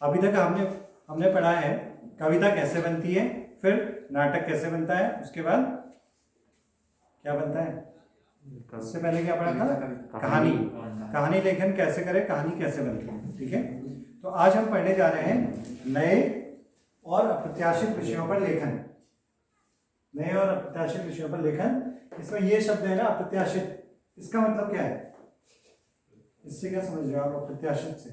अभी तक हमने पढ़ा है कविता कैसे बनती है, फिर नाटक कैसे बनता है, उसके बाद क्या बनता है, इससे पहले क्या पढ़ा था, कहानी लेखन कैसे करें, कहानी कैसे बनती है। ठीक है, तो आज हम पढ़ने जा रहे हैं नए और अप्रत्याशित विषयों पर लेखन। नए और अप्रत्याशित विषयों पर लेखन। इसमें ये शब्द है ना अप्रत्याशित, इसका मतलब क्या है, इससे क्या समझ रहे हो आप अप्रत्याशित से?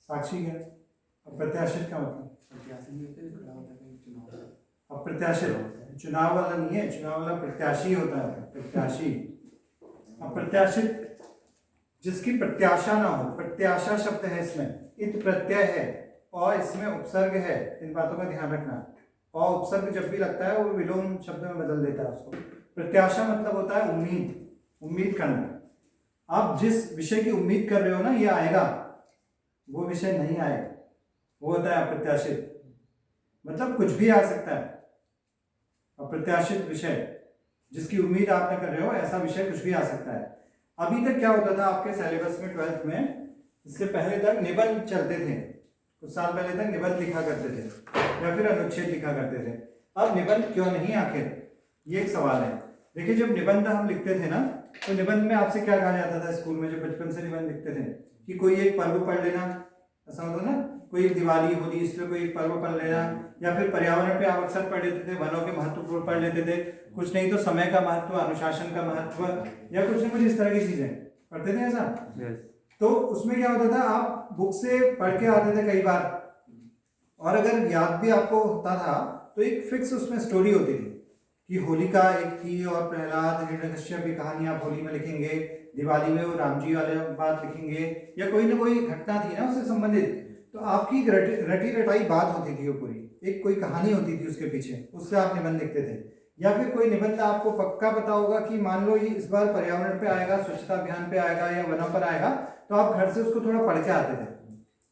साक्षी क्या अप्रत्याशित का मतलब? अप्रत्याशित चुनाव वाला नहीं है, चुनाव वाला प्रत्याशी होता है, प्रत्याशी। अप्रत्याशित जिसकी प्रत्याशा ना हो, प्रत्याशा शब्द है इसमें, इत प्रत्यय है और इसमें उपसर्ग है, इन बातों का ध्यान रखना। और उपसर्ग जब भी लगता है वो विलोम शब्द में बदल देता है उसको। प्रत्याशा मतलब होता है उम्मीद, उम्मीद करना। आप जिस विषय की उम्मीद कर रहे हो ना ये आएगा, वो विषय नहीं आएगा, वो होता है अप्रत्याशित। मतलब कुछ भी आ सकता है। अप्रत्याशित विषय जिसकी उम्मीद आप न कर रहे हो, ऐसा विषय कुछ भी आ सकता है। अभी तक क्या होता था आपके सिलेबस में 12th में, इससे पहले तक निबंध चलते थे, कुछ साल पहले तक निबंध लिखा करते थे या फिर अनुच्छेद लिखा करते थे। अब निबंध क्यों नहीं आखिर, ये एक सवाल है। देखिए जब निबंध हम लिखते थे ना, तो निबंध में आपसे क्या कहा जाता था स्कूल में, जब बचपन से निबंध लिखते थे कि कोई एक पर्व पढ़ लेना, ऐसा होता ना, कोई दिवाली होली इस पर कोई एक पर्व पढ़ लेना, या फिर पर्यावरण पे आप अक्सर पढ़ लेते थे, वनों के महत्व पढ़ लेते थे, कुछ नहीं तो समय का महत्व, अनुशासन का महत्व, या कुछ न कुछ इस तरह की चीजें पढ़ते थे ऐसा। तो उसमें क्या होता था, आप बुक से पढ़ के आते थे कई बार, और अगर याद भी आपको होता था तो एक फिक्स उसमें स्टोरी होती थी कि होलिका एक थी और प्रहलाद हिरण्यकश्यप की कहानी आप होली में लिखेंगे, दिवाली में वो राम जी वाले बात लिखेंगे, या कोई ना कोई घटना थी ना उससे संबंधित, तो आपकी रटी रटाई बात होती थी वो पूरी, एक कोई कहानी होती थी उसके पीछे, उससे आप निबंध लिखते थे। या फिर कोई निबंध आपको पक्का पता होगा कि मान लो ये इस बार पर्यावरण पे आएगा, स्वच्छता अभियान पे आएगा या वनों पर आएगा, तो आप घर से उसको थोड़ा पढ़ के आते थे,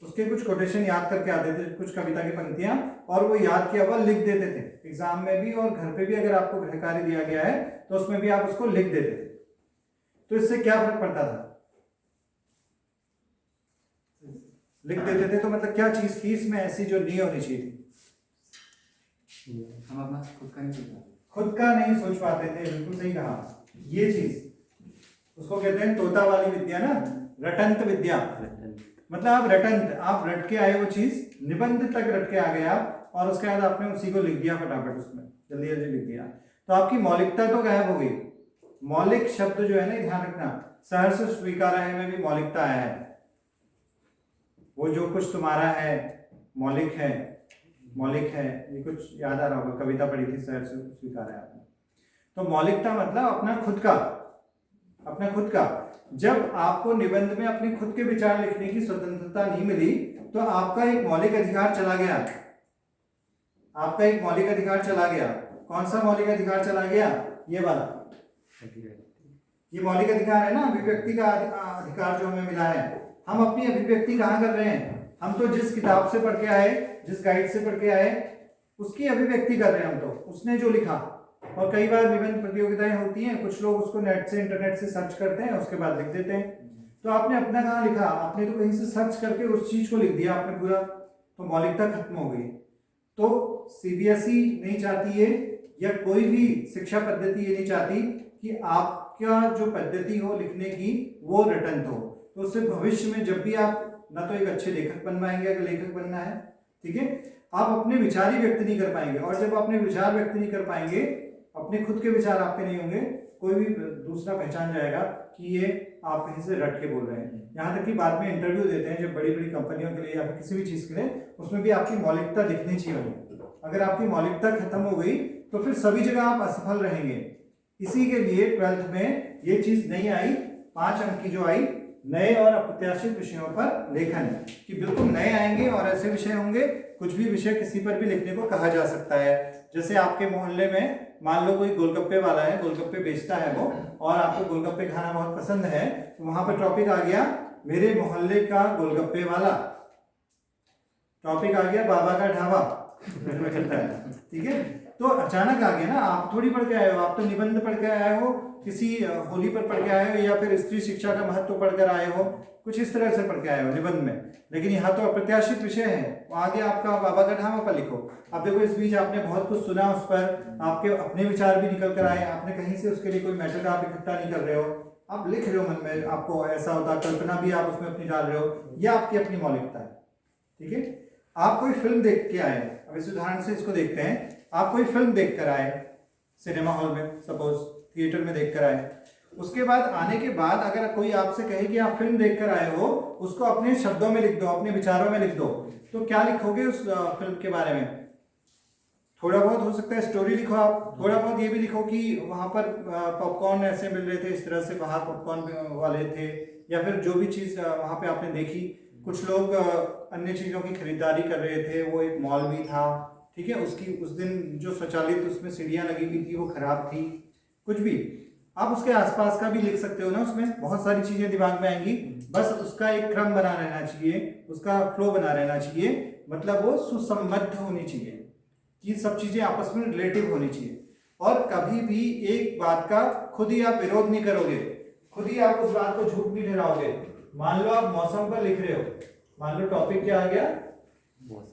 उसके कुछ कोटेशन याद करके आते थे, कुछ कविता की पंक्तियां, और वो याद किया हुआ लिख देते थे एग्जाम में भी, और घर पे भी अगर आपको गृह कार्य दिया गया है तो उसमें भी आप उसको लिख देते थे। तो इससे क्या फर्क पड़ता था, लिख देते थे तो मतलब क्या चीज थी इसमें ऐसी जो नहीं होनी चाहिए थी? हम अपना खुद का नहीं सोच पाते थे, बिल्कुल सही कहा। ये चीज उसको कहते हैं तोता वाली विद्या ना, रटंत विद्या। मतलब आप रटंत, आप रट के आए वो चीज, निबंध तक रट के आ गए आप, और उसके बाद आपने उसी को लिख दिया फटाफट, उसमें जल्दी जल्दी लिख दिया, तो आपकी मौलिकता तो गायब हो गई। मौलिक शब्द जो है ना, ध्यान रखना, सहर्ष स्वीकार है में भी मौलिकता आया है, वो जो कुछ तुम्हारा है मौलिक है, मौलिक है, ये कुछ याद आ रहा होगा, कविता पढ़ी थी सहर्ष स्वीकार है आपने। तो मौलिकता मतलब अपना खुद का, अपना खुद का। जब आपको निबंध में अपने खुद के विचार लिखने की स्वतंत्रता नहीं मिली, तो आपका एक मौलिक अधिकार चला गया, आपका एक मौलिक अधिकार चला गया। कौन सा मौलिक अधिकार चला गया? ये वाला, ये मौलिक अधिकार है ना, अभिव्यक्ति का अधिकार जो हमें मिला है। हम अपनी अभिव्यक्ति कहाँ कर रहे हैं? हम तो जिस किताब से पढ़ के आए, जिस गाइड से पढ़ के आए, उसकी अभिव्यक्ति कर रहे हैं हम तो, उसने जो लिखा। और कई बार निबंध प्रतियोगिताएं होती हैं, कुछ लोग उसको नेट से, इंटरनेट से सर्च करते हैं, उसके बाद लिख देते हैं। तो आपने अपना कहाँ लिखा? आपने तो कहीं से सर्च करके उस चीज को लिख दिया आपने पूरा, तो मौलिकता खत्म हो गई। तो सीबीएसई नहीं चाहती है, या कोई भी शिक्षा पद्धति ये नहीं चाहती कि आपका जो पद्धति हो लिखने की वो रटंत हो। तो उससे भविष्य में जब भी आप ना तो एक अच्छे लेखक बन पाएंगे, अगर लेखक बनना है, ठीक है, आप अपने विचार ही व्यक्त नहीं कर पाएंगे, और जब अपने विचार व्यक्त नहीं कर पाएंगे, अपने खुद के विचार आपके नहीं होंगे, कोई भी दूसरा पहचान जाएगा कि ये आप कहीं से रट के बोल रहे हैं। यहाँ तक कि बाद में इंटरव्यू देते हैं जब बड़ी बड़ी कंपनियों के लिए या फिर किसी भी चीज के लिए, उसमें भी आपकी मौलिकता दिखनी चाहिए। अगर आपकी मौलिकता खत्म हो गई तो फिर सभी जगह आप असफल रहेंगे। इसी के लिए 12th में ये चीज नहीं आई, 5 अंक की जो आई, नए और अप्रत्याशित विषयों पर लेखन, कि बिल्कुल नए आएंगे और ऐसे विषय होंगे, कुछ भी विषय किसी पर भी लिखने को कहा जा सकता है। जैसे आपके मोहल्ले में मान लो कोई गोलगप्पे वाला है, गोलगप्पे बेचता है वो, और आपको गोलगप्पे खाना बहुत पसंद है, तो वहां पर टॉपिक आ गया मेरे मोहल्ले का गोलगप्पे वाला, टॉपिक आ गया बाबा का ढाबा, ठीक है। तो अचानक आ गया ना, आप थोड़ी पढ़ के आए हो, आप तो निबंध पढ़ के आए हो, किसी होली पर पढ़ के आए हो या फिर स्त्री शिक्षा का महत्व पढ़कर आए हो, कुछ इस तरह से पढ़ के आए हो निबंध में। लेकिन यहाँ तो अप्रत्याशित विषय है, आगे आपका बाबा का ढामा पर लिखो। अब देखो इस बीच आपने बहुत कुछ सुना, उस पर आपके अपने विचार भी निकल कर आए, आपने कहीं से उसके लिए कोई मैटर आप इकट्ठा नहीं कर रहे हो, आप लिख रहे हो मन में, आपको ऐसा होता, कल्पना भी आप उसमें अपनी डाल रहे हो, यह आपकी अपनी मौलिकता है। ठीक है, आप कोई फिल्म देख के आए, अब इस उदाहरण से इसको देखते हैं। आप कोई फिल्म देख कर आए सिनेमा हॉल में, सपोज थिएटर में देख कर आए, उसके बाद आने के बाद अगर कोई आपसे कहे कि आप फिल्म देख कर आए हो, उसको अपने शब्दों में लिख दो, अपने विचारों में लिख दो, तो क्या लिखोगे उस फिल्म के बारे में? थोड़ा बहुत हो सकता है स्टोरी लिखो आप, थोड़ा बहुत ये भी लिखो कि वहाँ पर पॉपकॉर्न ऐसे मिल रहे थे, इस तरह से बाहर पॉपकॉर्न वाले थे, या फिर जो भी चीज़ वहाँ पे आपने देखी। कुछ लोग अन्य चीज़ों की खरीदारी कर रहे थे, वो एक मॉल भी था, ठीक है, उसकी उस दिन जो स्वचालित उसमें सीढ़ियाँ लगी हुई थी वो खराब थी, कुछ भी आप उसके आसपास का भी लिख सकते हो ना, उसमें बहुत सारी चीज़ें दिमाग में आएंगी, बस उसका एक क्रम बना रहना चाहिए, उसका फ्लो बना रहना चाहिए, मतलब वो सुसंबद्ध होनी चाहिए, ये सब चीज़ें आपस में रिलेटिव होनी चाहिए। और कभी भी एक बात का खुद ही आप विरोध नहीं करोगे, खुद ही आप उस बात को झूठ नहीं ठहराओगे। मान लो आप मौसम पर लिख रहे हो, मान लो टॉपिक क्या आ गया,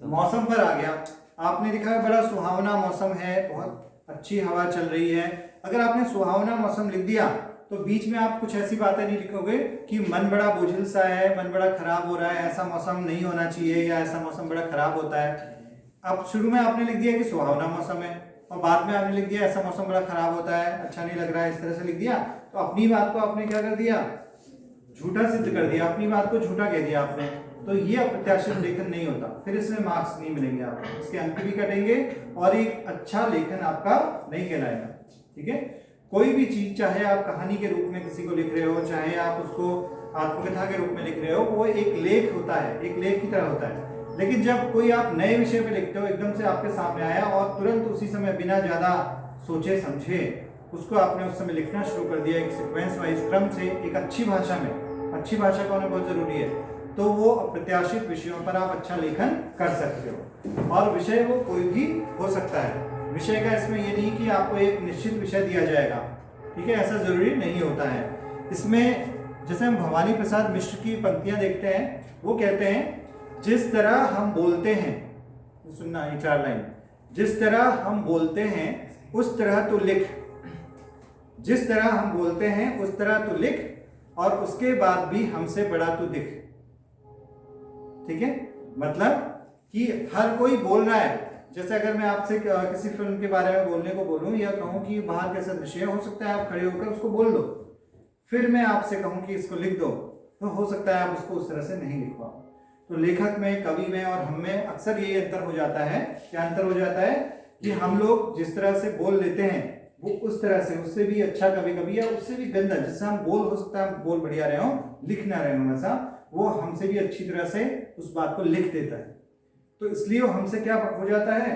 मौसम पर आ गया, आपने लिखा है बड़ा सुहावना मौसम है, बहुत अच्छी हवा चल रही है। अगर आपने सुहावना मौसम लिख दिया तो बीच में आप कुछ ऐसी बातें नहीं लिखोगे कि मन बड़ा बोझिल सा है, मन बड़ा खराब हो रहा है, ऐसा मौसम नहीं होना चाहिए, या ऐसा मौसम बड़ा खराब होता है। अब शुरू में आपने लिख दिया कि सुहावना मौसम है, और बाद में आपने लिख दिया ऐसा मौसम बड़ा खराब होता है, अच्छा नहीं लग रहा है, इस तरह से लिख दिया, तो अपनी बात को आपने क्या कर दिया, झूठा सिद्ध कर दिया, अपनी बात को झूठा कह दिया आपने। तो ये अप्रत्याशित लेखन नहीं होता, फिर इसमें मार्क्स नहीं मिलेंगे आपको, इसके अंक भी कटेंगे और एक अच्छा लेखन आपका नहीं कहलाएगा। ठीक है, कोई भी चीज, चाहे आप कहानी के रूप में किसी को लिख रहे हो, चाहे आप उसको आत्मकथा के रूप में लिख रहे हो, वो एक लेख होता है, एक लेख की तरह होता है। लेकिन जब कोई आप नए विषय पे लिखते हो, एकदम से आपके सामने आया और तुरंत उसी समय बिना ज्यादा सोचे समझे उसको आपने उस समय लिखना शुरू कर दिया, एक सीक्वेंस वाइज क्रम से, एक अच्छी भाषा में, अच्छी भाषा का होना बहुत जरूरी है, तो वो अप्रत्याशित विषयों पर आप अच्छा लेखन कर सकते हो। और विषय वो कोई भी हो सकता है, विषय का इसमें ये नहीं कि आपको एक निश्चित विषय दिया जाएगा, ठीक है, ऐसा जरूरी नहीं होता है। इसमें जैसे हम भवानी प्रसाद मिश्र की पंक्तियां देखते हैं, वो कहते हैं जिस तरह हम बोलते हैं, सुनना ये 4 लाइन, जिस तरह हम बोलते हैं उस तरह तो लिख, जिस तरह हम बोलते हैं उस तरह तो लिख, और उसके बाद भी हमसे बड़ा तो दिख। ठीक है, मतलब कि हर कोई बोल रहा है, जैसे अगर मैं आपसे किसी फिल्म के बारे में बोलने को बोलूं या कहूं कि बाहर कैसा दृश्य हो सकता है, आप खड़े होकर उसको बोल दो, फिर मैं आपसे कहूं कि इसको लिख दो, तो हो सकता है आप उसको उस तरह से नहीं लिख पाओ। तो लेखक में, कवि में और हम में अक्सर ये अंतर हो जाता है। क्या अंतर हो जाता है कि हम लोग जिस तरह से बोल लेते हैं वो उस तरह से, उससे भी अच्छा कभी कभी या उससे भी गंदा, जिससे हम बोल, हो सकता है हम बोल बढ़िया रहे हो, लिख ना रहे हो, ऐसा वो हमसे भी अच्छी तरह से उस बात को लिख देता है। तो इसलिए वो हमसे क्या हो जाता है,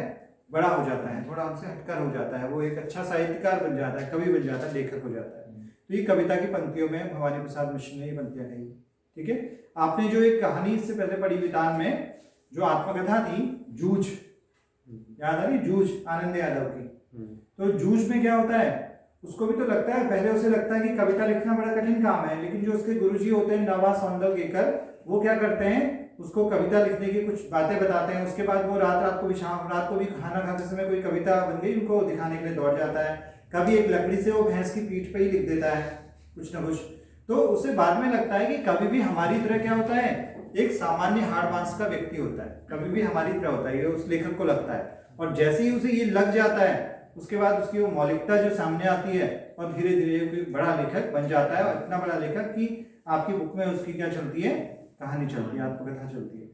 बड़ा हो जाता है, थोड़ा हमसे हटकर हो जाता है, वो एक अच्छा साहित्यकार बन जाता है, कवि बन जाता है, लेखक हो जाता है। तो ये कविता की पंक्तियों में भवानी प्रसाद मिश्र ने ये पंक्तियां कही। ठीक है, आपने जो एक कहानी इससे पहले पढ़ी वितान में, जो आत्मकथा थी जूझ, याद आ रही, जूझ आनंद यादव की, तो जूझ में क्या होता है, उसको भी तो लगता है, पहले उसे लगता है कि कविता लिखना बड़ा कठिन काम है, लेकिन जो उसके गुरुजी होते हैं नवा सौंदलगेकर, वो क्या करते हैं, उसको कविता लिखने की कुछ बातें बताते हैं। उसके बाद वो रात को भी, शाम रात को भी खाना खाते समय कोई कविता बन गई, उनको दिखाने के लिए दौड़ जाता है। कभी एक लकड़ी से वो भैंस की पीठ पे ही लिख देता है कुछ ना कुछ। तो उसे बाद में लगता है कि कभी भी हमारी तरह क्या होता है, एक सामान्य हाड़ मांस का व्यक्ति होता है, कभी भी हमारी तरह होता है, ये उस लेखक को लगता है। और जैसे ही उसे ये लग जाता है, उसके बाद उसकी वो मौलिकता जो सामने आती है, और धीरे धीरे कोई बड़ा लेखक बन जाता है, और इतना बड़ा लेखक कि आपकी बुक में उसकी क्या चलती है, कहानी चलती है, आत्मकथा चलती है।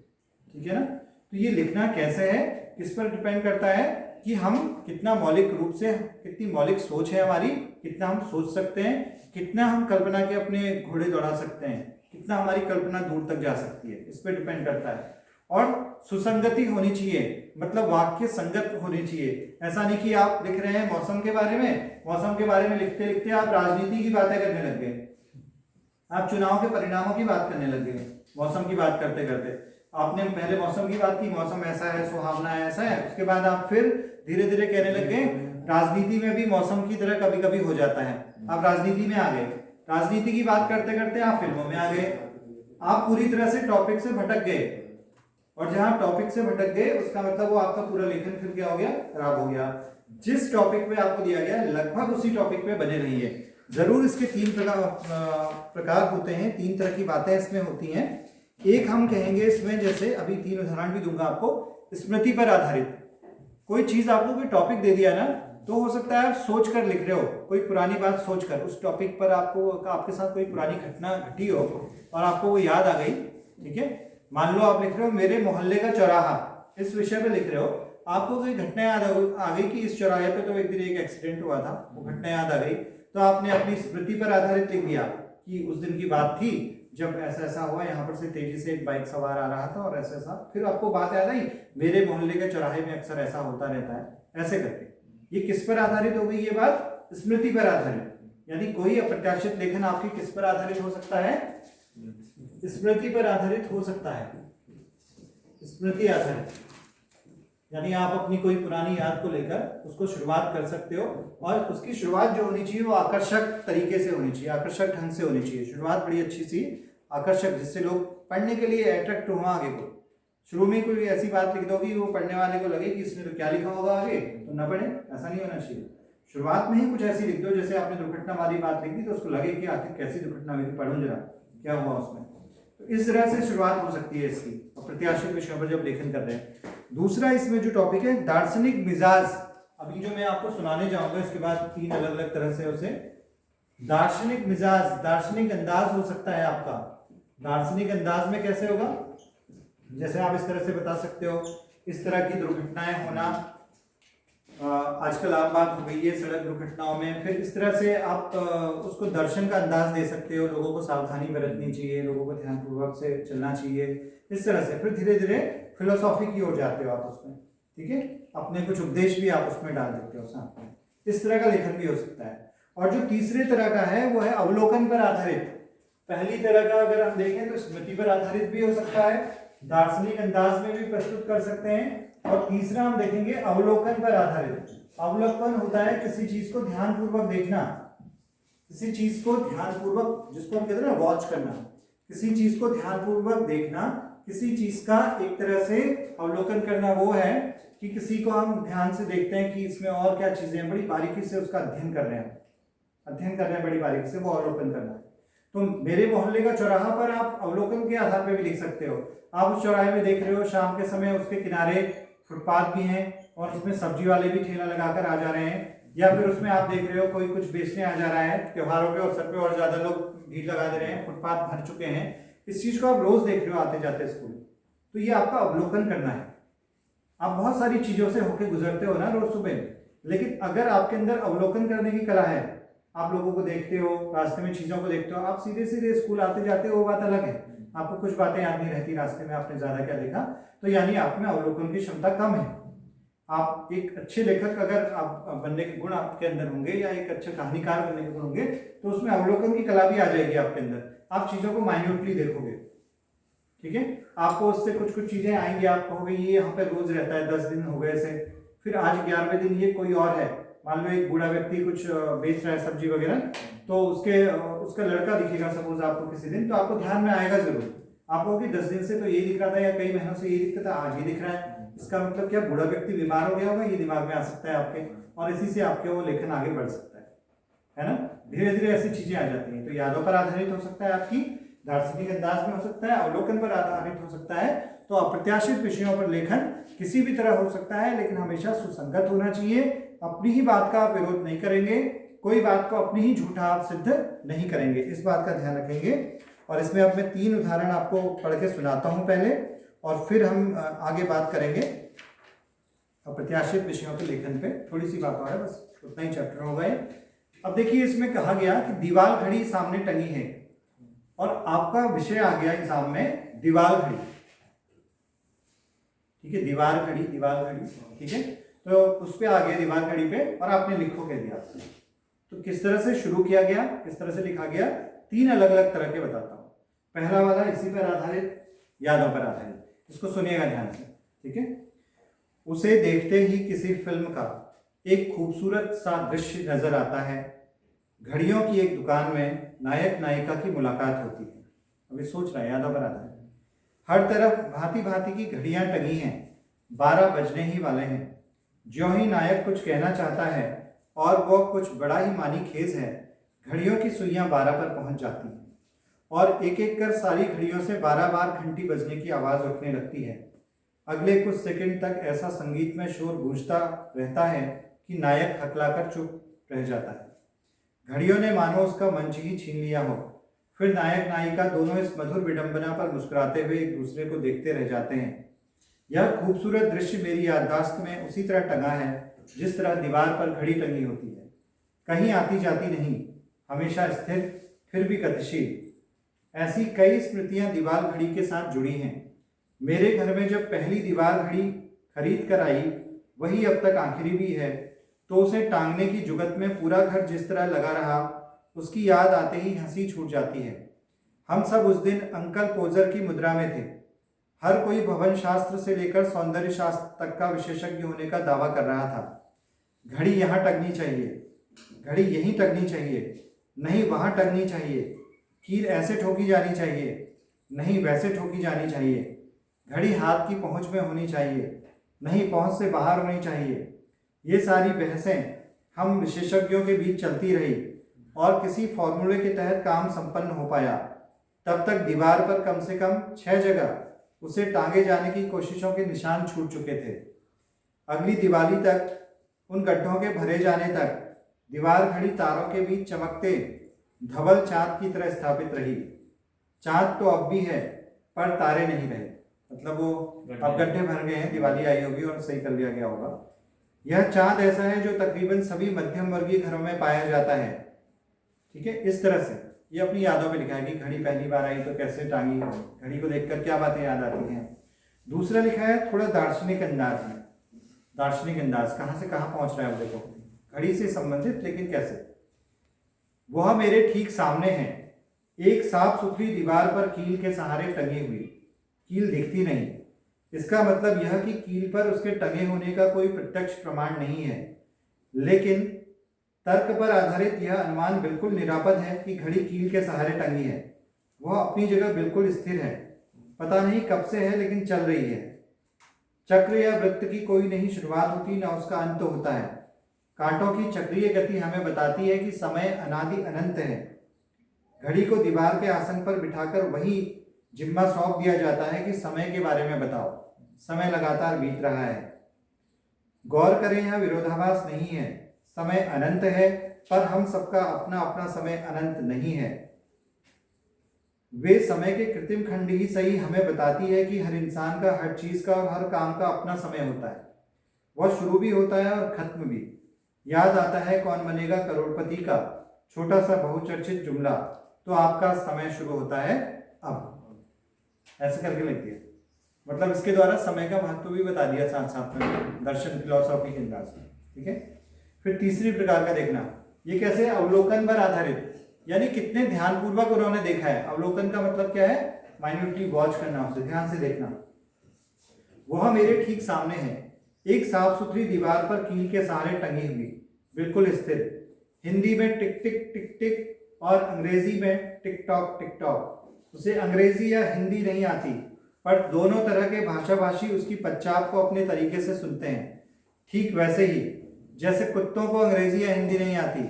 ठीक है ना। तो ये लिखना कैसे है, किस पर डिपेंड करता है कि हम कितना मौलिक रूप से, कितनी मौलिक सोच है हमारी, कितना हम सोच सकते हैं, कितना हम कल्पना के अपने घोड़े दौड़ा सकते हैं, कितना हमारी कल्पना दूर तक जा सकती है, इस पर डिपेंड करता है। और सुसंगति होनी चाहिए, मतलब वाक्य संगत होनी चाहिए। ऐसा नहीं कि आप लिख रहे हैं मौसम के बारे में, मौसम के बारे में लिखते लिखते आप राजनीति की बातें करने लग गए, आप चुनाव के परिणामों की बात करने लग गए मौसम की बात करते करते। आपने पहले मौसम की बात की, मौसम ऐसा है, सुहावना है, ऐसा है, उसके बाद आप फिर धीरे धीरे कहने लग गए राजनीति में भी मौसम की तरह कभी कभी हो जाता है। आप राजनीति में आ गए, राजनीति की बात करते करते आप फिल्मों में आ गए, आप पूरी तरह से टॉपिक से भटक गए, और जहां टॉपिक से भटक गए उसका मतलब वो आपका पूरा लेखन फिर क्या हो गया, खराब हो गया। जिस टॉपिक पे आपको दिया गया लगभग उसी टॉपिक पे बने रहिए। जरूर इसके तीन प्रकार होते हैं, तीन तरह की बातें इसमें होती हैं। एक हम कहेंगे इसमें, जैसे अभी तीन उदाहरण भी दूंगा आपको, स्मृति पर आधारित। कोई चीज आपको कोई टॉपिक दे दिया ना, तो हो सकता है आप सोच कर लिख रहे हो, कोई पुरानी बात सोच कर, उस टॉपिक पर आपके साथ कोई पुरानी घटना घटी हो और आपको वो याद आ गई, ठीक है। मान लो आप लिख रहे हो मेरे मोहल्ले का चौराहा, इस विषय पे लिख रहे हो, आपको कोई घटना याद आ गई कि इस चौराहे पे तो एक दिन एक एक्सीडेंट हुआ था, वो घटना याद आ गई, तो आपने अपनी स्मृति पर आधारित लिख दिया कि उस दिन की बात थी जब ऐसा ऐसा हुआ, यहाँ पर से तेजी से एक बाइक सवार आ रहा था और ऐसा ऐसा, फिर आपको बात याद आई मेरे मोहल्ले के चौराहे में अक्सर ऐसा होता रहता है, ऐसे करके। ये किस पर आधारित हो गई ये बात, स्मृति पर आधारित। यानी कोई अप्रत्याशित लेखन आपकी किस पर आधारित हो सकता है, स्मृति पर आधारित हो सकता है, स्मृति आधारित। यानी आप अपनी कोई पुरानी याद को लेकर उसको शुरुआत कर सकते हो, और उसकी शुरुआत जो होनी चाहिए वो आकर्षक तरीके से होनी चाहिए, आकर्षक ढंग से होनी चाहिए। शुरुआत बड़ी अच्छी सी आकर्षक, जिससे लोग पढ़ने के लिए अट्रैक्ट हो आगे को। शुरू में कोई ऐसी बात लिख दोगी वो पढ़ने वाले को लगे कि इसने तो क्या लिखा होगा आगे, तो न पढ़े, ऐसा नहीं होना चाहिए। शुरुआत में ही कुछ ऐसी लिख दो, जैसे आपने दुर्घटना वाली बात लिख दी तो उसको लगे कि आखिर कैसी दुर्घटना हुई, पढ़ो जरा क्या हुआ उसमें। तो इस तरह से शुरुआत हो सकती है इसकी, अप्रत्याशित विषयों पर जब लेखन कर रहे हैं। दूसरा इसमें जो टॉपिक है दार्शनिक मिजाज, अभी जो मैं आपको सुनाने जाऊंगा इसके बाद तीन अलग अलग तरह से उसे, दार्शनिक मिजाज, दार्शनिक अंदाज हो सकता है आपका। दार्शनिक अंदाज में कैसे होगा, जैसे आप इस तरह से बता सकते हो, इस तरह की दुर्घटनाएं होना आजकल आम बात हो गई है सड़क दुर्घटनाओं में। फिर इस तरह से आप उसको दर्शन का अंदाज दे सकते हो, लोगों को सावधानी बरतनी चाहिए, लोगों को ध्यानपूर्वक से चलना चाहिए, इस तरह से। फिर धीरे धीरे फिलोसॉफी की ओर जाते हो आप उसमें, ठीक है, अपने कुछ उपदेश भी आप उसमें डाल देते हो साथ में। इस तरह का लेखन भी हो सकता है। और जो तीसरे तरह का है वो है अवलोकन पर आधारित। पहली तरह का अगर हम देखें तो स्मृति पर आधारित भी हो सकता है, दार्शनिक अंदाज में भी प्रस्तुत कर सकते हैं, और तीसरा हम देखेंगे अवलोकन पर आधारित। अवलोकन होता है किसी चीज को ध्यानपूर्वक देखना, किसी चीज को ध्यानपूर्वक, जिसको हम कहते हैं ना वॉच करना, किसी चीज को ध्यानपूर्वक देखना, किसी चीज का एक तरह से अवलोकन करना वो है कि किसी को हम ध्यान से देखते हैं कि इसमें और क्या चीजें हैं, बड़ी बारीकी से उसका अध्ययन कर रहे हैं, बड़ी बारीकी से, वो अवलोकन करना है। तो मेरे मोहल्ले का चौराहा पर आप अवलोकन के आधार पर भी लिख सकते हो। आप उस चौराहे में देख रहे हो, शाम के समय उसके किनारे फुटपाथ भी हैं और उसमें सब्जी वाले भी ठेला लगाकर आ जा रहे हैं, या फिर उसमें आप देख रहे हो कोई कुछ बेचने आ जा रहा है त्योहारों के अवसर पे, और ज्यादा लोग भीड़ लगा दे रहे हैं, फुटपाथ भर चुके हैं। इस चीज को आप रोज देख रहे हो आते जाते स्कूल, तो ये आपका अवलोकन करना है। आप बहुत सारी चीजों से होकर गुजरते हो ना रोज सुबह, लेकिन अगर आपके अंदर अवलोकन करने की कला है, आप लोगों को देखते हो, रास्ते में चीजों को देखते हो, आप सीधे सीधे स्कूल आते जाते हो, वो बात अलग है। आपको कुछ बातें याद नहीं रहती रास्ते में आपने ज्यादा क्या देखा, तो यानी आप में अवलोकन की क्षमता कम है। आप एक अच्छे लेखक अगर आप बनने के गुण आपके अंदर होंगे, या एक अच्छे कहानीकार बनने के गुण होंगे, तो उसमें अवलोकन की कला भी आ जाएगी आपके अंदर। आप चीजों को माइन्यूटली देखोगे, ठीक है, आपको उससे कुछ कुछ चीजें आएंगी, आप कहोगे ये यहाँ पे रोज रहता है, 10 दिन हो गए ऐसे, फिर आज 11वें दिन ये कोई और है। मान लो एक बूढ़ा व्यक्ति कुछ बेच रहा है सब्जी वगैरह, तो उसका लड़का दिखेगा सपोज आपको किसी दिन, तो आपको ध्यान में आएगा जरूर। आप कहोगे 10 दिन से तो ये दिख रहा था, या कई महीनों से ये दिखता था, आज ये दिख रहा है, इसका मतलब क्या बूढ़ा व्यक्ति बीमार हो गया होगा, ये दिमाग में आ सकता है आपके, और इसी से आपके वो लेखन आगे बढ़ सकता है ना। धीरे धीरे ऐसी चीजें आ जाती हैं। तो यादों पर आधारित हो सकता है आपकी, दार्शनिक अंदाज में हो सकता है, अवलोकन पर आधारित हो सकता है। तो अप्रत्याशित विषयों पर लेखन किसी भी तरह हो सकता है, लेकिन हमेशा सुसंगत होना चाहिए। अपनी ही बात का विरोध नहीं करेंगे, कोई बात को अपनी ही झूठा आप सिद्ध नहीं करेंगे, इस बात का ध्यान रखेंगे। और इसमें अब मैं 3 उदाहरण आपको पढ़ के सुनाता हूं पहले, और फिर हम आगे बात करेंगे अप्रत्याशित विषयों के लेखन पे। थोड़ी सी बात और है, बस उतना ही चैप्टर हो गए। अब देखिए, इसमें कहा गया कि दीवार घड़ी सामने टंगी है, और आपका विषय आ गया एग्जाम में दीवार घड़ी, ठीक है, दीवार घड़ी, ठीक है। तो उस पे आ गया दीवार घड़ी पे, और आपने लिखो कह दिया आपसे। तो किस तरह से शुरू किया गया, किस तरह से लिखा गया, 3 अलग अलग तरह के बताता हूं। पहला वाला इसी पर आधारित, यादों पर आधारित, इसको सुनिएगा ध्यान से, ठीक है। उसे देखते ही किसी फिल्म का एक खूबसूरत सा दृश्य नजर आता है, घड़ियों की एक दुकान में नायक नायिका की मुलाकात होती है। अभी सोच रहा है, यादों पर आता है। हर तरफ भांति भांति की घड़ियां टंगी हैं, 12 बजने ही वाले हैं। ज्यों ही नायक कुछ कहना चाहता है और वो कुछ बड़ा ही मानी खेज है, घड़ियों की सुइयां 12 पर पहुंच जाती हैं और एक एक कर सारी घड़ियों से 12 बार घंटी बजने की आवाज उठने लगती है। अगले कुछ सेकंड तक ऐसा संगीत में शोर गूंजता रहता है कि नायक हकलाकर चुप रह जाता है। घड़ियों ने मानो उसका मंच ही छीन लिया हो। फिर नायक नायिका दोनों इस मधुर विडंबना पर मुस्कुराते हुए एक दूसरे को देखते रह जाते हैं। यह खूबसूरत दृश्य मेरी याददाश्त में उसी तरह टंगा है जिस तरह दीवार पर घड़ी टंगी होती है, कहीं आती जाती नहीं, हमेशा स्थिर फिर भी गतिशील। ऐसी कई स्मृतियां दीवार घड़ी के साथ जुड़ी हैं। मेरे घर में जब पहली दीवार घड़ी खरीद कर आई, वही अब तक आखिरी भी है, तो उसे टांगने की जुगत में पूरा घर जिस तरह लगा रहा, उसकी याद आते ही हंसी छूट जाती है। हम सब उस दिन अंकल पोजर की मुद्रा में थे। हर कोई भवन शास्त्र से लेकर सौंदर्य शास्त्र तक का विशेषज्ञ होने का दावा कर रहा था। घड़ी यहाँ टंगनी चाहिए, घड़ी यहीं टंगनी चाहिए, नहीं वहाँ टंगनी चाहिए, कील ऐसे ठोकी जानी चाहिए, नहीं वैसे ठोकी जानी चाहिए, घड़ी हाथ की पहुँच में होनी चाहिए, नहीं पहुँच से बाहर होनी चाहिए। ये सारी बहसें हम विशेषज्ञों के बीच चलती रही और किसी फॉर्मूले के तहत काम संपन्न हो पाया। तब तक दीवार पर कम से कम 6 जगह उसे टांगे जाने की कोशिशों के निशान छूट चुके थे। अगली दिवाली तक, उन गड्ढों के भरे जाने तक, दीवार घड़ी तारों के बीच चमकते धवल चाँद की तरह स्थापित रही। चाँद तो अब भी है पर तारे नहीं रहे, मतलब वो अब गड्ढे भर गए हैं, दिवाली आई होगी और सही कर लिया गया होगा। यह चाँद ऐसा है जो तकरीबन सभी मध्यम वर्गीय घरों में पाया जाता है। ठीक है, इस तरह से ये अपनी यादों में लिखा है कि घड़ी पहली बार आई तो कैसे टांगी, घड़ी को देखकर क्या बातें याद आती हैं। दूसरा लिखा है थोड़ा दार्शनिक अंदाज में। दार्शनिक अंदाज कहाँ से कहाँ पहुँच रहा है वो देखो, घड़ी से संबंधित लेकिन कैसे। वह मेरे ठीक सामने है, एक साफ सुथरी दीवार पर कील के सहारे टंगी हुई। कील दिखती नहीं, इसका मतलब यह कि कील पर उसके टंगे होने का कोई प्रत्यक्ष प्रमाण नहीं है, लेकिन तर्क पर आधारित यह अनुमान बिल्कुल निरापद है कि घड़ी कील के सहारे टंगी है। वह अपनी जगह बिल्कुल स्थिर है, पता नहीं कब से है लेकिन चल रही है। चक्र या वृत्त की कोई नहीं शुरुआत होती न उसका अंत होता है। कांटों की चक्रीय गति हमें बताती है कि समय अनादि अनंत है। घड़ी को दीवार के आसन पर बिठाकर वही जिम्मा सौंप दिया जाता है कि समय के बारे में बताओ। समय लगातार बीत रहा है। गौर करें, यह विरोधाभास नहीं है। समय अनंत है पर हम सबका अपना अपना समय अनंत नहीं है। वे समय के कृत्रिम खंड ही सही हमें बताती है कि हर इंसान का, हर चीज का और हर काम का अपना समय होता है। वह शुरू भी होता है और खत्म भी। याद आता है कौन बनेगा करोड़पति का छोटा सा बहुचर्चित जुमला, तो आपका समय शुरू होता है अब। ऐसे करके लिख दिया, मतलब इसके द्वारा समय का महत्व भी बता दिया साथ साथ में, दर्शन फिलॉसफी के अंदाज में। ठीक है, फिर तीसरी प्रकार का देखना, ये कैसे, अवलोकन पर आधारित, यानी कितने ध्यानपूर्वक उन्होंने देखा है। अवलोकन का मतलब क्या है, माइन्यूटली वॉच करना, उसे ध्यान से देखना। वह मेरे ठीक सामने है, एक साफ सुथरी दीवार पर कील के सहारे टंगी हुई, बिल्कुल स्थिर। हिंदी में टिक टिक टिक टिक और अंग्रेजी में टिक टॉक टिक टॉक। उसे अंग्रेजी या हिंदी नहीं आती, पर दोनों तरह के भाषाभाषी उसकी पच्चाप को अपने तरीके से सुनते हैं। ठीक वैसे ही जैसे कुत्तों को अंग्रेजी या हिंदी नहीं आती,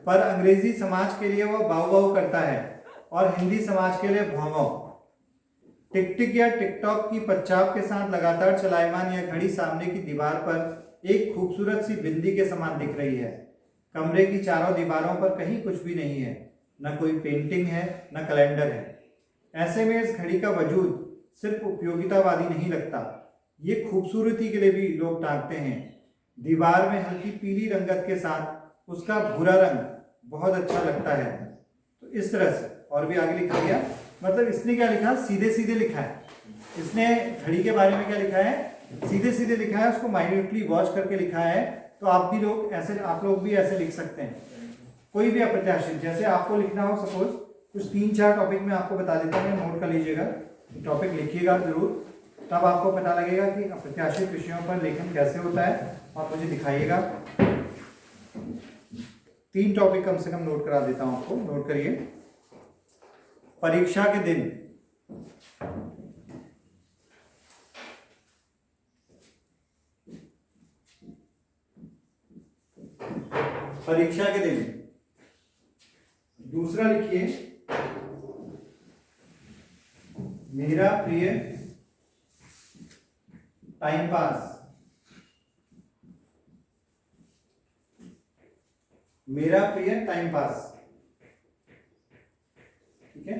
पर अंग्रेजी समाज के लिए वह बाऊ बाऊ करता है और हिंदी समाज के लिए भौं भौं। टिक टिक या टिकटॉक की पच्चाप के साथ लगातार चलायमान यह घड़ी सामने की दीवार पर एक खूबसूरत सी बिंदी के समान दिख रही है। कमरे की चारों दीवारों पर कहीं कुछ भी नहीं है, न कोई पेंटिंग है न कैलेंडर है। ऐसे में इस घड़ी का वजूद सिर्फ उपयोगितावादी नहीं लगता, ये खूबसूरती के लिए भी लोग टांगते हैं। दीवार में हल्की पीली रंगत के साथ उसका भूरा रंग बहुत अच्छा लगता है। तो इस तरह से और भी आगे लिखा गया, मतलब इसने क्या लिखा, सीधे सीधे लिखा है। इसने घड़ी के बारे में क्या लिखा है, सीधे सीधे लिखा है, उसको माइन्यूटली वॉच करके लिखा है। तो आप लोग भी ऐसे लिख सकते हैं, कोई भी अप्रत्याशित, जैसे आपको लिखना हो सपोज कुछ 3-4 टॉपिक में आपको बता देता हूँ, नोट कर लीजिएगा, टॉपिक लिखिएगा जरूर, तब आपको पता लगेगा कि अप्रत्याशित विषयों पर लेखन कैसे होता है, आप मुझे दिखाइएगा। 3 टॉपिक कम से कम नोट करा देता हूं आपको, नोट करिए। परीक्षा के दिन, परीक्षा के दिन। दूसरा लिखिए, मेरा प्रिय टाइम पास। मेरा प्रिय टाइम पास, ठीक है।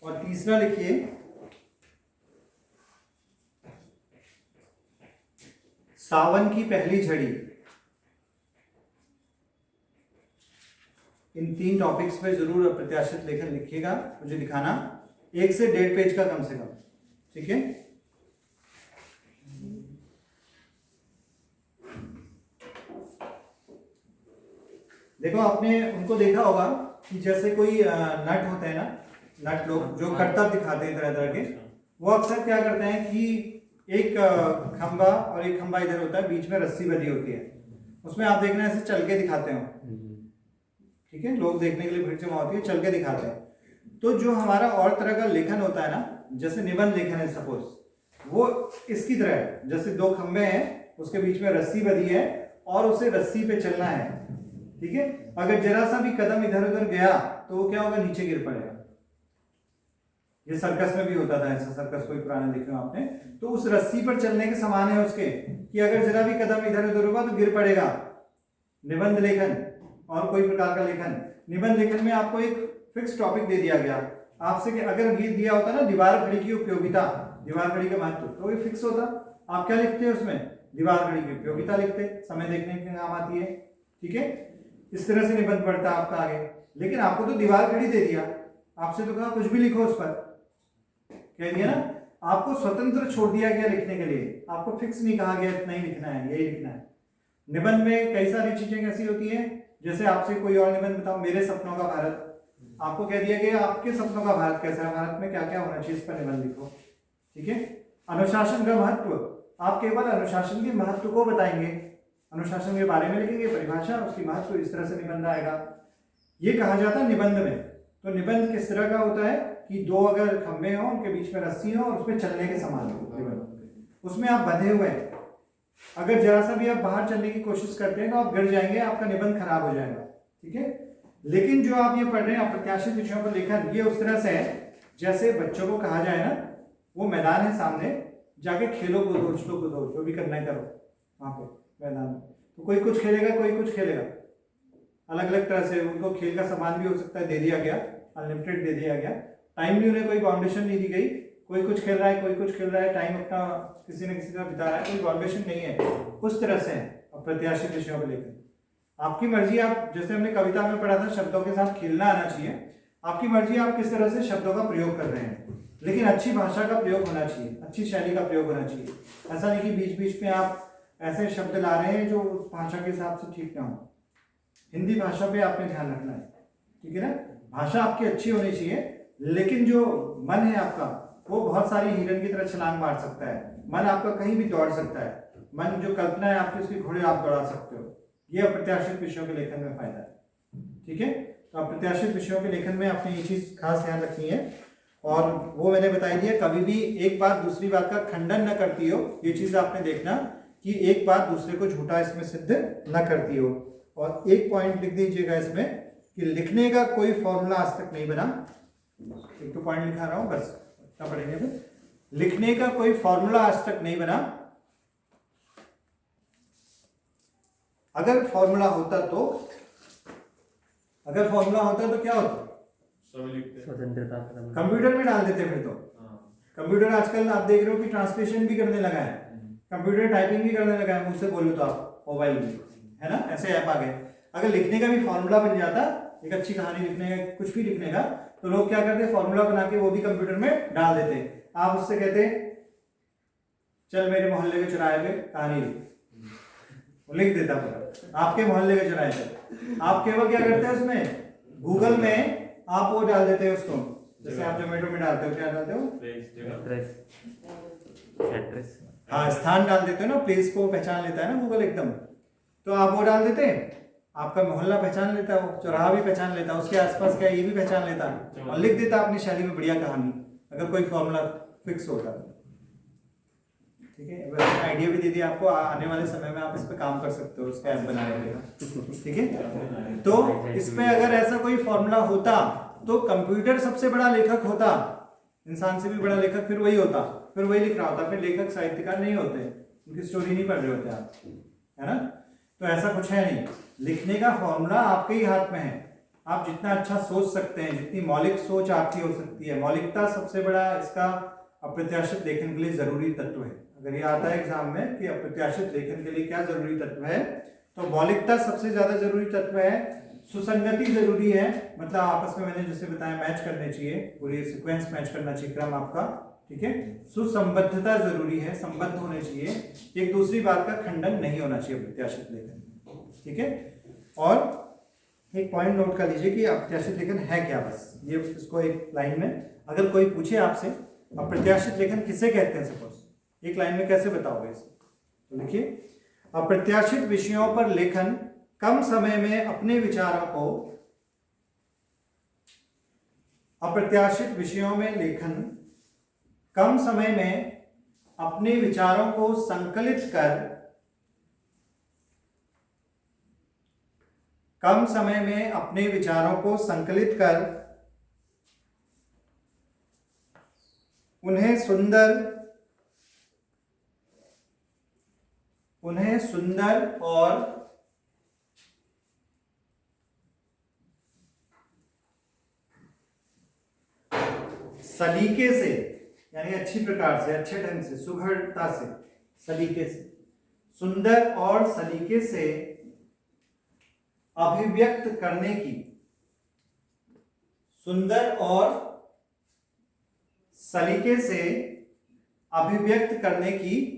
और तीसरा लिखिए, सावन की पहली झड़ी। इन 3 टॉपिक्स पे जरूर प्रत्याशित लेखन लिखिएगा, मुझे दिखाना 1 से 1.5 पेज का कम से कम, ठीक है। देखो आपने उनको देखा होगा कि जैसे कोई नट होते हैं ना, नट लोग जो कर्तव्य दिखाते हैं तरह तरह के, वो अक्सर क्या करते हैं कि एक खंबा और एक खंबा इधर होता है, बीच में रस्सी बंधी होती है, उसमें आप देखना ऐसे चल के दिखाते हो, ठीक है। लोग देखने के लिए भीड़ जमा होती है, चल के दिखाते हैं। तो जो हमारा और तरह का लेखन होता है ना, जैसे निबंध लेखन है सपोज, वो इसकी तरह है, जैसे 2 खंबे हैं, उसके बीच में रस्सी बंधी है और उसे रस्सी पे चलना है, ठीक है। अगर जरा सा भी कदम इधर उधर गया तो वो क्या होगा, नीचे गिर पड़ेगा। ये सर्कस में भी होता था ऐसा, सर्कस कोई पुराने देखे हो आपने, तो उस रस्सी पर चलने के समान है उसके, कि अगर जरा भी कदम इधर उधर होगा तो गिर पड़ेगा। निबंध लेखन और कोई प्रकार का लेखन, निबंध लेखन में आपको एक फिक्स टॉपिक दे दिया गया आपसे, कि अगर ये दिया होता ना दीवार घड़ी की उपयोगिता, दीवार घड़ी का महत्व, तो ये फिक्स होता। आप क्या लिखते हैं उसमें, दीवार घड़ी की उपयोगिता लिखते, समय देखने के काम आती है, ठीक है। इस तरह से निबंध पढ़ता आपका आगे। लेकिन आपको तो दीवार घड़ी दे दिया, आपसे तो कहा कुछ भी लिखो उस पर, कह दिया ना, आपको स्वतंत्र छोड़ दिया गया लिखने के लिए, आपको फिक्स नहीं कहा गया इतना ही लिखना है, यही लिखना है। निबंध में कई सारी चीजें कैसी होती हैं, जैसे आपसे कोई और निबंध बताओ, मेरे सपनों का भारत, आपको कह दिया गया आपके सपनों का भारत कैसा है, भारत में क्या क्या होना चाहिए, इस पर निबंध लिखो, ठीक है। अनुशासन का महत्व, आप केवल अनुशासन के महत्व को बताएंगे, अनुशासन के बारे में लिखेंगे, परिभाषा, उसकी महत्व, इस तरह से निबंध आएगा। ये कहा जाता है निबंध में। तो निबंध किस तरह का होता है कि 2 अगर खंबे हो, उनके बीच में रस्सी हो और उसमें चलने के समान हो निबंध, उसमें आप बंधे हुए हैं, अगर जरा सा भी आप बाहर चलने की कोशिश करते हैं तो आप गिर जाएंगे, आपका निबंध खराब हो जाएगा, ठीक है। लेकिन जो आप ये पढ़ रहे हैं अप्रत्याशित विषयों पर लेखन, ये उस तरह से है जैसे बच्चों को कहा जाए ना, वो मैदान है सामने, जाके खेलो कूदो, उछलो कूदो, जो भी करना है करो वहां पे मैदान में। तो कोई कुछ खेलेगा, कोई कुछ खेलेगा, अलग अलग तरह से उनको खेल का सामान भी हो सकता है, दे दिया गया, अनलिमिटेड दे दिया गया, टाइम भी उन्हें कोई बाउंडेशन नहीं दी गई, कोई कुछ खेल रहा है, कोई कुछ खेल रहा है, टाइम अपना किसी न किसी तरह बिता रहा है, कोई बाउंडेशन नहीं है, उस तरह से है अप्रत्याशित विषयों को लेकर। आपकी मर्जी, आप जैसे हमने कविता में पढ़ा था शब्दों के साथ खेलना आना चाहिए, आपकी मर्जी आप किस तरह से शब्दों का प्रयोग कर रहे हैं, लेकिन अच्छी भाषा का प्रयोग होना चाहिए, अच्छी शैली का प्रयोग होना चाहिए। ऐसा नहीं कि बीच बीच में आप ऐसे शब्द ला रहे हैं जो उस भाषा के हिसाब से ठीक ना हो। हिंदी भाषा पे आपने ध्यान रखना है, ठीक है ना। भाषा आपकी अच्छी होनी चाहिए, लेकिन जो मन है आपका वो बहुत सारी हिरन की तरह छलांग मार सकता है, मन आपका कहीं भी दौड़ सकता है, मन जो कल्पना है आपकी उसकी घोड़े आप दौड़ा सकते हो। ये अप्रत्याशित विषयों के लेखन में फायदा है, ठीक है। तो अप्रत्याशित विषयों के लेखन में आपने ये चीज खास ध्यान रखनी है, और वो मैंने बताई दिया, कभी भी एक बात दूसरी बात का खंडन न करती हो, ये चीज आपने देखना कि एक बात दूसरे को झूठा इसमें सिद्ध न करती हो। और एक पॉइंट लिख दीजिएगा इसमें कि लिखने का कोई फॉर्मूला आज तक नहीं बना, एक तो पॉइंट लिखा रहा हूं बस, इतना पढ़ेंगे फिर। लिखने का कोई फॉर्मूला आज तक नहीं बना, अगर फॉर्मूला होता तो, अगर फॉर्मूला होता तो क्या होता, स्वतंत्रता कंप्यूटर में डाल देते फिर तो। कंप्यूटर आजकल आप देख रहे हो कि ट्रांसलेशन भी करने लगा है, कंप्यूटर टाइपिंग भी करने लगा है, मुझसे बोलो तो आप मोबाइल में, है ना, ऐसे ऐप आ गए। अगर लिखने का भी फॉर्मूला बन जाता, एक अच्छी कहानी लिखने का, कुछ भी लिखने का, तो लोग क्या करते, फॉर्मूला बना के वो भी कंप्यूटर में डाल देते। आप उससे कहते चल मेरे मोहल्ले के चौराहे पे कहानी लिख, वो लिख देता पूरा, आपके मोहल्ले के चौराहे पे। आप केवल क्या करते हैं उसमें, गूगल में आप वो डाल देते हैं उसको, जैसे आप जोमेटो में डालते हो, क्या डालते हो, एड्रेस, हाँ स्थान डाल देते हो ना, प्लेस को पहचान लेता है ना गूगल एकदम, तो आप वो डाल देते हैं। आपका मोहल्ला पहचान लेता, वो चौराहा भी पहचान लेता, उसके आसपास क्या है ये भी पहचान लेता और लिख देता अपनी शैली में बढ़िया कहानी, अगर कोई फॉर्मूला फिक्स होता। ठीक है, आइडिया भी दे दिया आपको, आने वाले समय में आप इस पे काम कर सकते हो, उसका ऐप बनाने का। ठीक है, तो इस पे अगर ऐसा कोई फॉर्मूला होता तो कंप्यूटर सबसे बड़ा लेखक होता, इंसान से भी बड़ा लेखक फिर वही होता, फिर वही लिख रहा होता, फिर लेखक साहित्यकार नहीं होते, उनकी स्टोरी नहीं पढ़ रहे होते आप, है ना। तो ऐसा कुछ है नहीं, लिखने का फॉर्मूला आपके ही हाथ में है। आप जितना अच्छा सोच सकते हैं, जितनी मौलिक सोच आपकी हो सकती है, मौलिकता सबसे बड़ा इसका अप्रत्याशित लेखन के लिए जरूरी तत्व है। अगर ये आता है एग्जाम में कि अप्रत्याशित लेखन के लिए क्या जरूरी तत्व है, तो मौलिकता सबसे ज्यादा जरूरी तत्व है, सुसंगति जरूरी है, मतलब आपस में मैंने जैसे बताया मैच करने चाहिए, पूरी सीक्वेंस मैच करना चाहिए क्रम आपका। ठीक है, सुसंबद्धता जरूरी है, संबद्ध होने चाहिए, एक दूसरी बात का खंडन नहीं होना चाहिए अप्रत्याशित लेखन। ठीक है, और एक पॉइंट नोट कर लीजिए कि अप्रत्याशित लेखन है क्या, बस ये इसको एक लाइन में अगर कोई पूछे आपसे अप्रत्याशित लेखन किसे कहते हैं, सपोज एक लाइन में कैसे बताओगे इसे, तो लिखिए अप्रत्याशित विषयों पर लेखन कम समय में अपने विचारों को, अप्रत्याशित विषयों में लेखन कम समय में अपने विचारों को संकलित कर, कम समय में अपने विचारों को संकलित कर उन्हें सुंदर और सलीके से, यानी अच्छी प्रकार से, अच्छे ढंग से, सुघड़ता से, सलीके से, सुंदर और सलीके से अभिव्यक्त करने की, सुंदर और सलीके से अभिव्यक्त करने की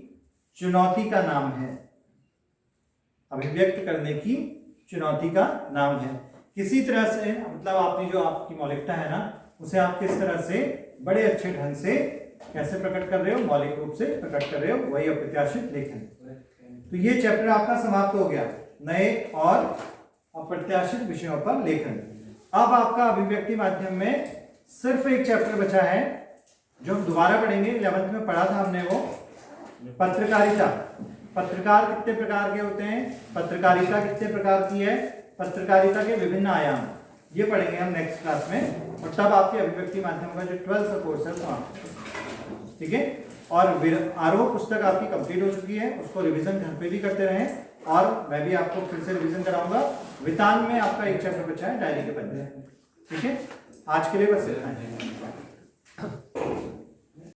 चुनौती का नाम है, अभिव्यक्त करने की चुनौती का नाम है। किसी तरह से, मतलब आपने जो आपकी मौलिकता है ना, उसे आप किस तरह से बड़े अच्छे ढंग से कैसे प्रकट कर रहे हो, मौलिक रूप से प्रकट कर रहे हो, वही अप्रत्याशित लेखन। तो ये चैप्टर आपका समाप्त हो गया, नए और अप्रत्याशित विषयों पर लेखन। अब आपका अभिव्यक्ति माध्यम में सिर्फ एक चैप्टर बचा है जो हम दोबारा पढ़ेंगे, 11th में पढ़ा था हमने, वो पत्रकारिता। पत्रकार कितने प्रकार के होते हैं, पत्रकारिता कितने प्रकार की है, पत्रकारिता के विभिन्न आयाम, ये पढ़ेंगे हम नेक्स्ट क्लास में, और तब आपके अभिव्यक्ति माध्यम का जो 12th का कोर्स है समाप्त। ठीक है, और आरोह पुस्तक आपकी कंप्लीट हो चुकी है, उसको रिवीजन घर पे भी करते रहें, और मैं भी आपको फिर से रिवीजन कराऊंगा। वितान में आपका एक चैप्टर बचा है, डायरी के पन्ने। ठीक है, आज के लिए बस इतना है।